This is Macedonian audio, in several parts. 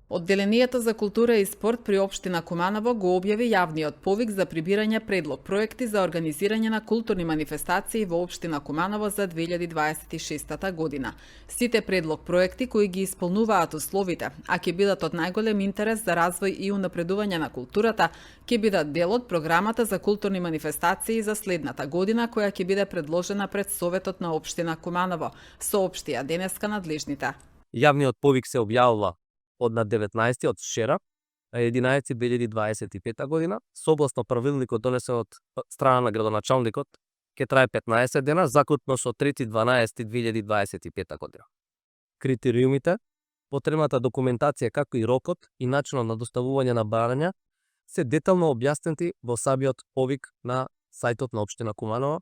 Одделението за култура и спорт при општина Куманово го објави јавниот повик за прибирање предлог проекти за организирање на културни манифестации во општина Куманово за 2026 година. Сите предлог проекти кои ги исполнуваат условите, а ќе бидат од најголем интерес за развој и унапредување на културата, ќе бидат дел од програмата за културни манифестации за следната година, која ќе биде предложена пред Советот на општина Куманово, соопштија денеска надлежните. Јавниот повик се објавува од на 19 од вчера, 11.2025 година, согласно правилникот донесен од страна на градоначалникот, ќе трае 15 дена, заклучно со 3.12.2025 година. Критериумите, потребната документација, како и рокот и начинот на доставување на барања се детално објаснети во самиот повик на сајтот на општина Куманово.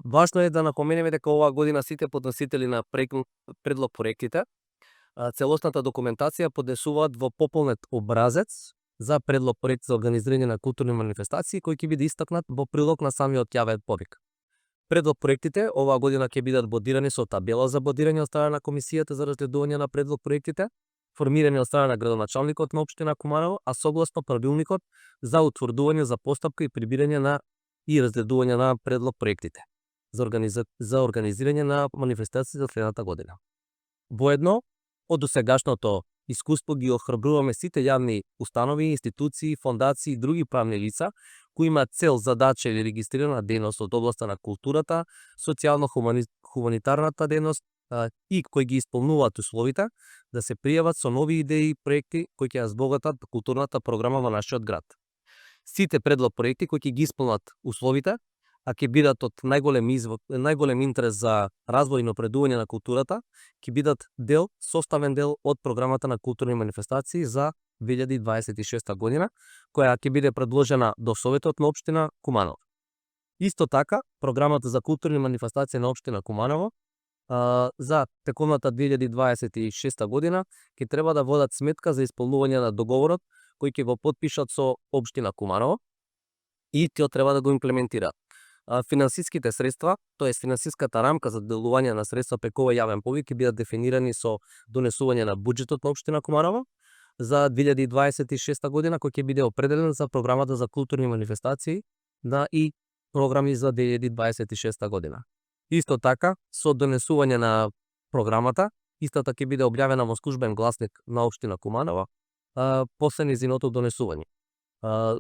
Важно е да напоменеме дека оваа година сите подносители на предлог проектите целосната документација поднесуваат во пополнет образец за предлог проект за организирање на културни манифестации кој ќе биде истакнат во прилог на самиот јавен повик. Предлог проектите оваа година ќе бидат бодирани со табела за бодирање од страна на комисијата за разгледување на предлог проектите, формирани од страна на градоначалникот на општина Куманово, а согласно правилникот за утврдување за постапка и прибирање на и разгледување на предлог проектите за организирање на манифестации за следната година. Воедно, од досегашното искуство ги охрабруваме сите јавни установи, институции, фондации и други правни лица кои имаат цел, задача или регистрирана дејност од областа на културата, социјално-хуманитарната дејност и кои ги исполнуваат условите да се пријават со нови идеи и проекти кои ќе ја збогатат културната програма во нашиот град. Сите предлог проекти кои ќе ги исполнат условите, а ќе бидат од најголем интерес за развој и напредување на културата, ќе бидат составен дел од програмата на културни манифестации за 2026 година, која ќе биде предложена до Советот на општина Куманово. Исто така, програмата за културни манифестации на општина Куманово за текомната 2026 година ќе треба да водат сметка за исполнување на договорот кој ќе го потпишат со општина Куманово и тие треба да го имплементираат. Финансиските средства, тоест финансиската рамка за делување на средства преку овој јавен повик ќе бидат дефинирани со донесување на буџетот на општина Куманово за 2026 година кој ќе биде определен за програмата за културни манифестации и програми за 2026 година. Исто така, со донесување на програмата, истата ќе биде објавена во службен гласник на општина Куманово после нејзиното донесување.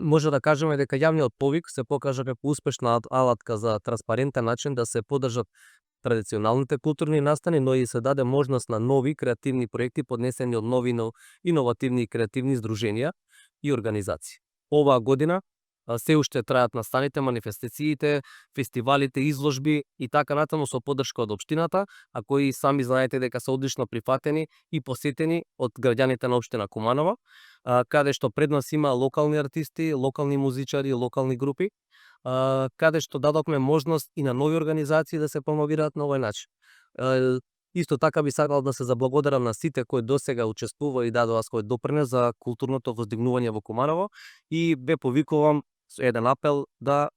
Може да кажеме дека јавниот повик се покажа како успешна алатка за транспарентен начин да се поддржат традиционалните културни настани, но и се даде можност на нови креативни проекти поднесени од нови иновативни и креативни здруженија и организации. Оваа година се уште траат настаните, манифестациите, фестивалите, изложби и така натаму со поддршка од општината, а кои сами знаете дека се одлично прифатени и посетени од граѓаните на општина Куманово, каде што пред нас има локални артисти, локални музичари, локални групи, каде што дадовме можност и на нови организации да се промовираат на овој начин. Исто така би сакал да се заблагодарам на сите кои досега учествува и дадоа свој допринес за културното воздигнување во Куманово и ве повикувам со еден апел да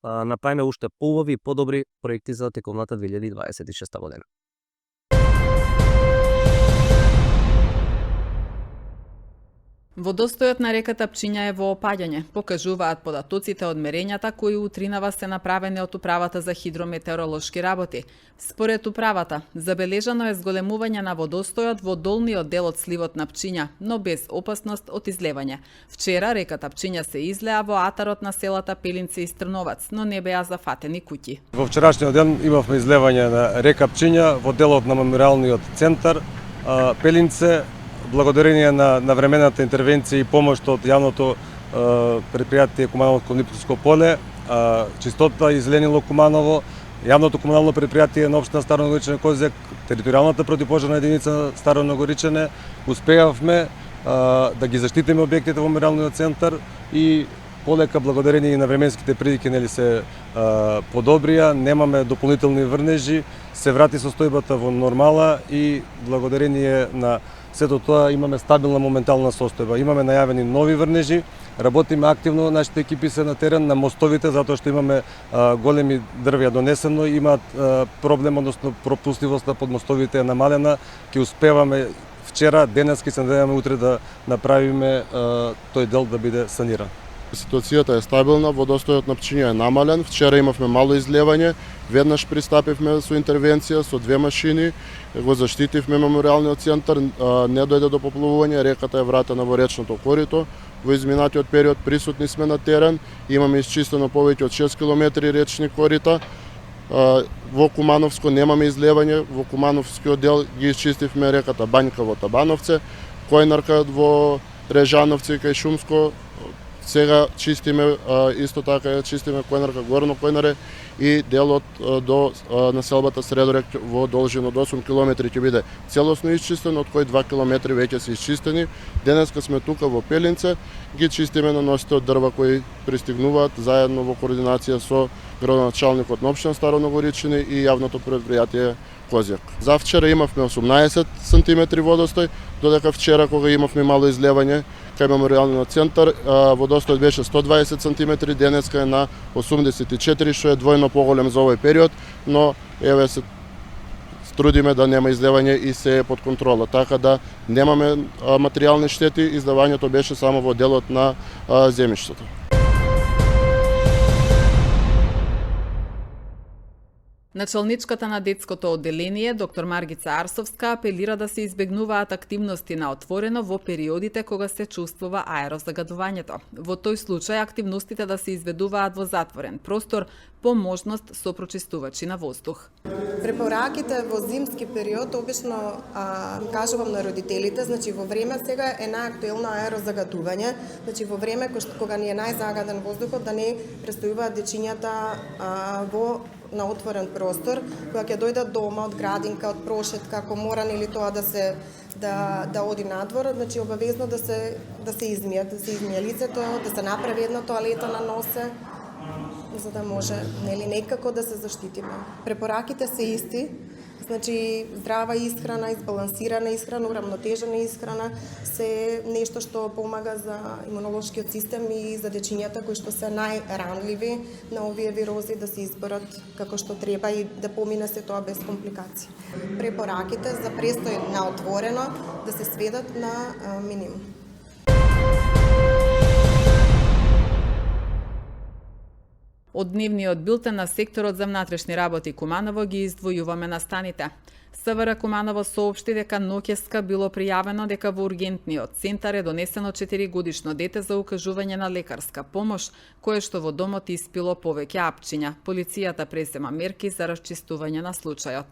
направиме уште поубави и подобри проекти за текомната 2026 година. Водостојот на реката Пчиња е во опаѓање, покажуваат податоците од мерењата кои утринава се направени од Управата за хидрометеоролошки работи. Според Управата, забележано е зголемување на водостојот во долниот дел од сливот на Пчиња, но без опасност од излевање. Вчера реката Пчиња се излеа во атарот на селата Пелинце и Стрновац, но не беа зафатени куќи. Во вчерашниот ден имавме излевање на река Пчиња во делот на мемориалниот центар Пелинце. Благодарение на времената интервенција и помош од јавното предпријатие Кумановско Липско поле, чистота и зеленило Куманово, јавното комунално предпријатие на општина Старо Нагоричане Козјак, територијалната противпожарна единица Старо Нагоричане, успеавме да ги заштитиме објектите во мемориалниот центар и полека благодарение на временските прилики се подобрија, немаме дополнителни врнежи, се врати состојбата во нормала и благодарение на сето тоа имаме стабилна моментална состојба. Имаме најавени нови врнежи, работиме активно, нашите екипи се на терен, на мостовите, затоа што имаме големи дрвја донесено, имаат проблем, односно пропустивоста под мостовите е намалена, ќе успеваме вчера, денес ќе се надеваме утре да направиме тој дел да биде саниран. Ситуацијата е стабилна, водостојот на Пчиња е намален. Вчера имавме мало излевање, веднаш пристапивме со интервенција со 2 машини, го заштитивме меморијалниот центар, не дојде до поплувување, реката е вратена во речното корито. Во изминатиот период присутни сме на терен, имаме исчистено повеќе од 6 километри речни корита. Во Кумановско немаме излевање, во Кумановскиот дел ги исчистивме реката Бањка во Табановце, Којнарка во Режановци кај Шумско. Сега чистиме, исто така чистиме Којнарка, Горно Којнаре и делот до населбата Средорек во должина од 8 км ќе биде целосно исчистен, од кои 2 км веќе се исчистени. Денеска сме тука во Пелинце, ги чистиме на носите од дрва кои пристигнуваат заедно во координација со градоначалникот на општина Старо Ногоричине и јавното предпријатие Козјак. За вчера имавме 18 см водостој, додека вчера кога имавме мало излевање кај меморијалниот центар, водостојот беше 120 см, денеска е на 84, што е двојно поголем за овој период, но еве се трудиме да нема излевање и се е под контрола, така да немаме материјални штети, издавањето беше само во делот на земјиштето. Началничката на детското одделение, доктор Маргица Арсовска, апелира да се избегнуваат активности на отворено во периодите кога се чувствува аерозагадувањето. Во тој случај активностите да се изведуваат во затворен простор, по можност со прочистувачи на воздух. Препораките во зимски период обично кажувам на родителите, значи во време сега е најактуелно аерозагадување, значи во време кога ни е најзагаден воздухот да не престојуваат дечињата на отворен простор, кога ќе дојдат дома од градинка, од прошетка, ако мора или тоа да оди надвор, значи обавезно да се измијат, да се измие лицето, да се направи една тоалета на носе, за да може некако да се заштитиме. Препораките се исти, значи здрава исхрана, избалансирана исхрана, урамнотежена исхрана се нешто што помага за имунолошкиот систем и за дечињата кои што се најранливи на овие вирози да се изборат како што треба и да помине се тоа без компликации. Препораките за престој на отворено да се сведат на минимум. Од дневниот билтен на секторот за внатрешни работи Куманово ги издвојуваме настаните. СВР Куманово соопшти дека ноќеска било пријавено дека во ургентниот центар е донесено 4-годишно дете за укажување на лекарска помош, кое што во домот испило повеќе апчиња. Полицијата презема мерки за расчистување на случајот.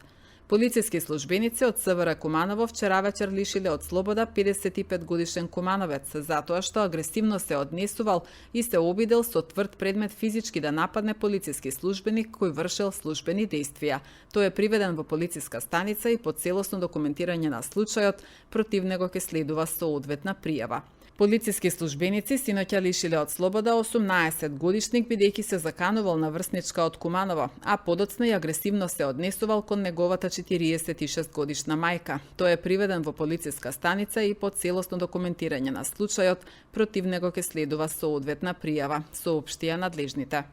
Полициски службеници од СВР Куманово вчера вечер лишиле од слобода 55-годишен кумановец затоа што агресивно се однесувал и се обидел со тврд предмет физички да нападне полициски службеник кој вршел службени дејствија. Тој е приведен во полициска станица и по целосно документирање на случајот против него ќе следува соодветна пријава. Полициски службеници синоќа лишиле од слобода 18-годишник бидејќи се заканувал на врсничка од Куманово, а подоцна и агресивно се однесувал кон неговата 46-годишна мајка. Тој е приведен во полициска станица и по целосно документирање на случајот против него ќе следува соодветна пријава, соопштија надлежните.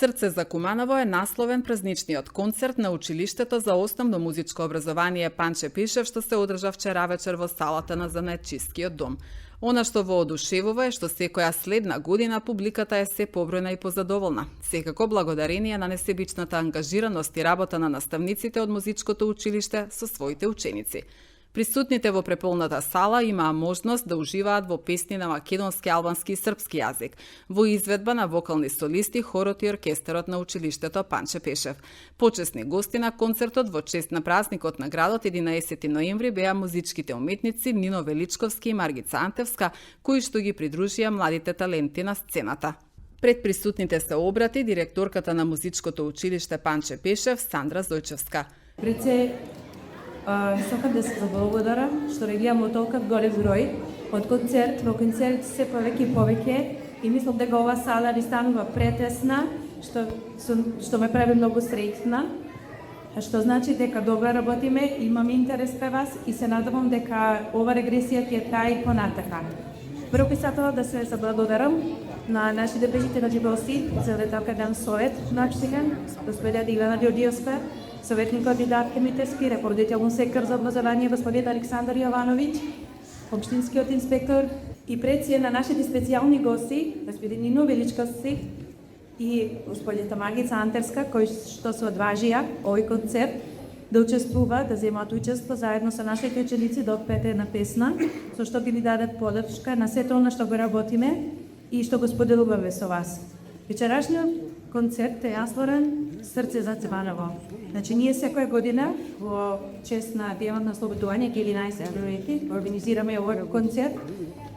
Срце за Куманово е насловен празничниот концерт на училиштето за основно музичко образование Панче Пишев што се одржа вчера вечер во салата на Занаетчискиот дом. Она што воодушевува е што секоја следна година публиката е се побројна и позадоволна. Секако благодарение на несебичната ангажираност и работа на наставниците од музичкото училиште со своите ученици. Присутните во преполната сала имаа можност да уживаат во песни на македонски, албански и српски јазик, во изведба на вокални солисти, хорот и оркестарот на училиштето Панче Пешев. Почесни гости на концертот во чест на празникот на градот 11 ноември беа музичките уметници Нино Величковски и Маргица Антевска, кои што ги придружија младите таленти на сцената. Пред присутните се обрати директорката на музичкото училиште Панче Пешев, Сандра Зојчевска. Сакам да се заблагодарам што реагираме толков голем број од концерт во концерт се повеќе и повеќе и мислам дека ова сала ни станува претесна што ме прави многу среќна, што значи дека добро работиме, имам интерес кај вас и се надевам дека ова регресија ќе трае понатака. Прво би сакала да се заблагодарам на нашите присутни гости за ветокаден совет на Аксиген, господина Ивана Ѓорѓиевска, советник кандидат Митевски, ръководител на сектор за образование господин Александар Јовановиќ, општинскиот инспектор и предсија на нашите специјални гости, господин Нино Величковски и господин Тамагица Антерска, кои што се одважија овој концерт да учествува, да земат учество заедно со нашите ученици да отпеете една песна, со што ги ни дадат подршка на сето она што го работиме и што го споделуваме со вас. Вечерашниот концерт е отворен Срце за Цваново. Значи, ние секоја година во чест на Денот на слободување, 11 февруари, организираме овој концерт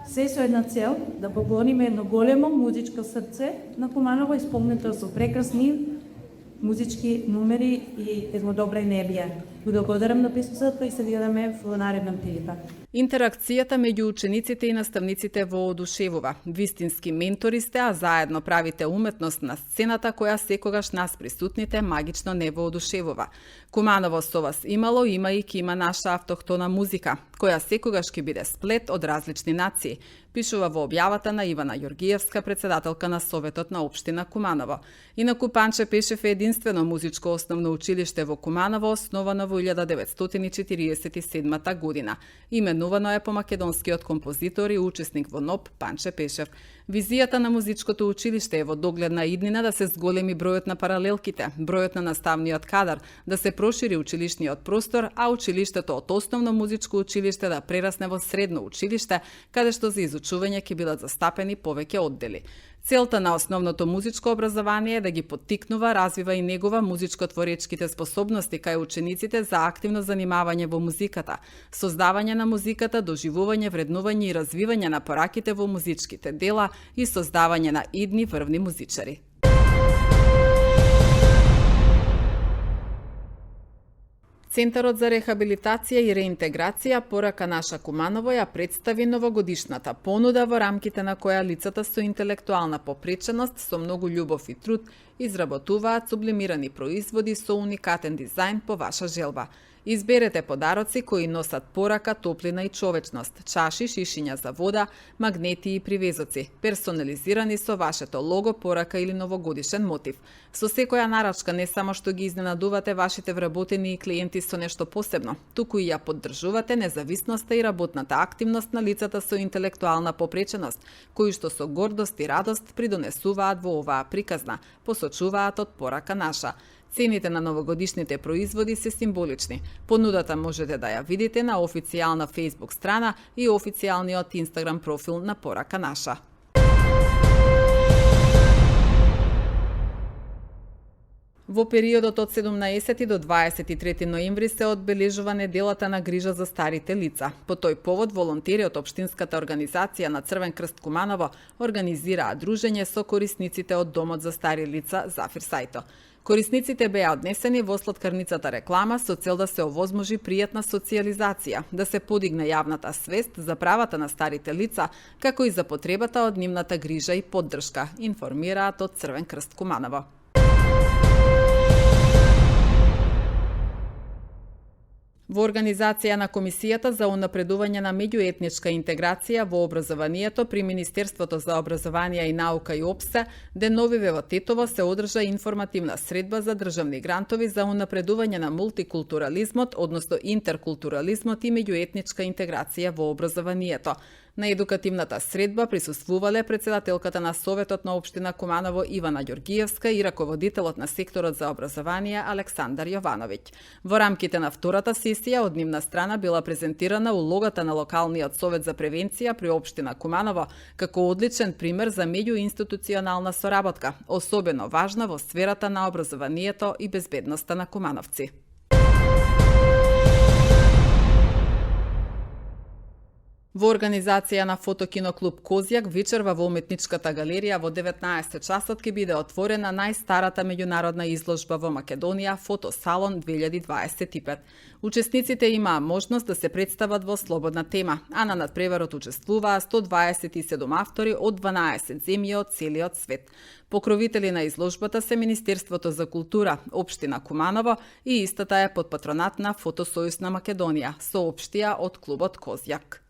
се со една цел да поклониме едно големо музичко срце на Куманово, исполнето со прекрасни музички номери и една добра енергија. Благодарам на присуството и се видиме во наредна прилика. Интеракцијата меѓу учениците и наставниците во одушевува. Вистински ментори сте, а заедно правите уметност на сцената која секогаш нас присутните магично не воодушевува. Куманово со вас имало, има и ќе има наша автохтона музика, која секогаш ќе биде сплет од различни нации, пишува во објавата на Ивана Ѓорѓиевска, председателка на Советот на општина Куманово. Инаку Панче Пешев е единствено музичко основно училиште во Куманово, основано во 1947 година. Именувано е по македонскиот композитор и учесник во НОП Панче Пешев. Визијата на музичкото училиште е во догледна иднина да се зголеми бројот на паралелките, бројот на наставниот кадар, да се прошири училишниот простор, а училиштето од основно музичко училиште да прерасне во средно училиште, каде што за изучување ќе бидат застапени повеќе оддели. Целта на основното музичко образование е да ги поттикнува, развива и негува музичко-творечките способности кај учениците за активно занимавање во музиката, создавање на музиката, доживување, вреднување и развивање на пораките во музичките дела и создавање на идни врвни музичари. Центарот за рехабилитација и реинтеграција Порака наша Куманово ја представи новогодишната понуда во рамките на која лицата со интелектуална попреченост со многу љубов и труд изработуваат сублимирани производи со уникатен дизајн по ваша желба. Изберете подароци кои носат порака, топлина и човечност, чаши, шишиња за вода, магнети и привезоци, персонализирани со вашето лого, порака или новогодишен мотив. Со секоја нарачка не само што ги изненадувате вашите вработени и клиенти со нешто посебно, туку и ја поддржувате независноста и работната активност на лицата со интелектуална попреченост, кои што со гордост и радост придонесуваат во оваа приказна, посочуваат од Порака наша. Цените на новогодишните производи се символични. Понудата можете да ја видите на официјална Facebook страна и официјалниот Instagram профил на Порака наша. Во периодот од 17 до 23 ноември се одбележува неделата на грижа за старите лица. По тој повод волонтери од Општинската организација на Црвен крст Куманово организираа дружење со корисниците од Домот за стари лица Зафир Сајто. Корисниците беа однесени во сладкарницата реклама со цел да се овозможи пријатна социјализација, да се подигне јавната свест за правата на старите лица, како и за потребата од нивната грижа и поддршка, информираат од Црвен крст Куманово. Во организација на Комисијата за унапредување на меѓуетничка интеграција во образованието при Министерството за образование и наука и ОПСТЕ, деновиве во Тетово се одржа информативна средба за државни грантови за унапредување на мултикултурализмот, односно интеркултурализмот и меѓуетничка интеграција во образованието. На едукативната средба присуствувале председателката на Советот на општина Куманово Ивана Ѓорѓиевска и раководителот на секторот за образование Александар Јовановиќ. Во рамките на втората сесија од нивна страна била презентирана улогата на локалниот совет за превенција при општина Куманово како одличен пример за меѓуинституционална соработка, особено важна во сферата на образованието и безбедноста на кумановци. Во организација на фотокиноклуб Козјак вечерва во уметничката галерија во 19 часот ќе биде отворена најстарата меѓународна изложба во Македонија Фотосалон 2025. Учесниците имаа можност да се представат во слободна тема, а на надпреварот учествуваа 127 автори од 12 земји од целиот свет. Покровители на изложбата се Министерството за култура, општина Куманово и истата е под патронат на Фотосојуз на Македонија, соопштија од клубот Козјак.